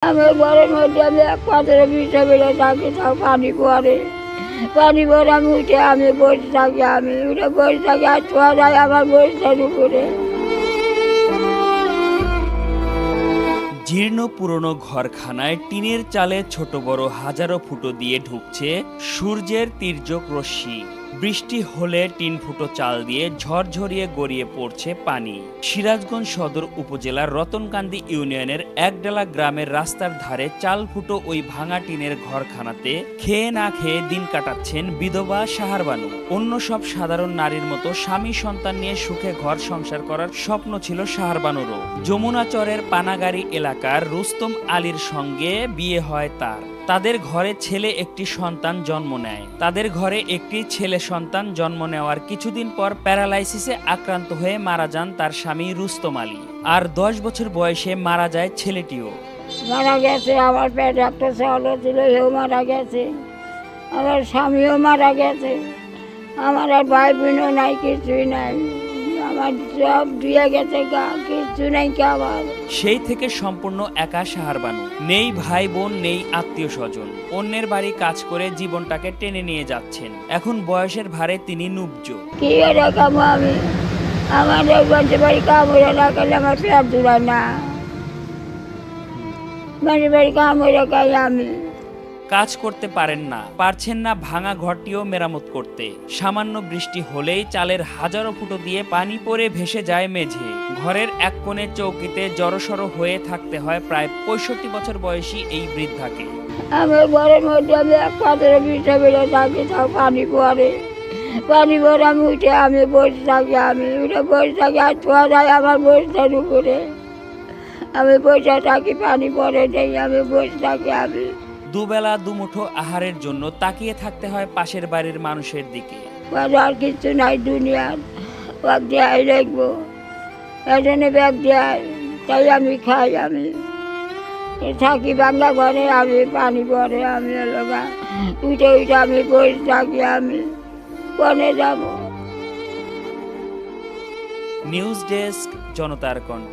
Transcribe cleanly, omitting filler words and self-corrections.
আমি ঘরের মধ্যে আমি এক পাথরে বিষে বেড়ে থাকি, তাও পানি পরে আমি উঠে আমি বসে থাকি, আমি উঠে বসে থাকি আর ছোঁয়া যায় আমার বসের উপরে। জীর্ণ পুরনো ঘরখানায় টিনের চালে ছোট বড় হাজারো ফুটো দিয়ে ঢুকছে সূর্যের তির্যক রশ্মি। বৃষ্টি হলে টিন ফুটো চাল দিয়ে ঝরঝরিয়ে গড়িয়ে পড়ছে পানি। সিরাজগঞ্জ সদর উপজেলার রতনকান্দি ইউনিয়নের একডালা গ্রামের রাস্তার ধারে চাল ফুটো ওই ভাঙা টিনের ঘরখানাতে খেয়ে না খেয়ে দিন কাটাচ্ছেন বিধবা সাহারবানু। অন্য সব সাধারণ নারীর মতো স্বামী সন্তান নিয়ে সুখে ঘর সংসার করার স্বপ্ন ছিল সাহারবানুরও। যমুনাচরের পানাগাড়ি এলাকার রুস্তম আলীর সঙ্গে বিয়ে হয় তার। তাদের ঘরে ছেলে একটি সন্তান জন্ম নেওয়ার কিছুদিন পর প্যারালাইসিসে আক্রান্ত হয়ে মারা যান তার স্বামী রুস্তম আলী। আর 10 বছর বয়সে মারা যায় ছেলেটিও। মারা গেছে, আমার পেট একটা চাউলও ছিল, এও মারা গেছে, আমার স্বামীও মারা গেছে, আমার আর ভাই বোনও নাই, কিছুই নাই, আমার সব দিয়ে গেছে, কিছু নাই খাবার। সেই থেকে সম্পূর্ণ একা সাহারবানু। নেই ভাই বোন, নেই আত্মীয় স্বজন। অন্যের বাড়ি কাজ করে জীবনটাকে টেনে নিয়ে যাচ্ছেন। এখন বয়সের ভারে তিনি নুব্জ। কি করে খাবো আমি? আমার বাড়ির বাড়ি কামড়ে না খেলে আমার পেট জুড়ায় না, বাড়ির বাড়ি কামড়ে খাই আমি। কাজ করতে পারছেন না ভাঙা ঘরটিও মেরামত করতে। সামান্য বৃষ্টি হলেই চালের হাজারো ফুটো দিয়ে পানি পড়ে ভেসে যায় মেঝে। ঘরের এক কোণে চৌকিতে জড়সড় হয়ে থাকতে হয় প্রায় 65 বছর বয়সী এই বৃদ্ধাকে। আমার ঘরের মধ্যে আমি এক পাথরে বিষে বেড়ে থাকি, তাও পানি পরে আমি উঠে আমি বসে থাকি, আমি উঠে বসে থাকি আর ছোঁয়া যায় আমার বসের উপরে। আমি বসে থাকি, পানি পরে নেই, আমি বসে থাকি। আমি দুবেলা দুমুঠো আহারের জন্য তাকিয়ে থাকতে হয় পাশের বাড়ির মানুষের দিকে। আর কিছু নাই দুনিয়ার, ব্যাগ দেয় দেখবো, এজন্য ব্যাগ দেয়, তাই আমি খাই। আমি থাকি বাংলা ঘরে, আমি পানি পরে আমি উঠে আমি বসে থাকি, আমি বনে যাব। নিউজ ডেস্ক, জনতার কণ্ঠ।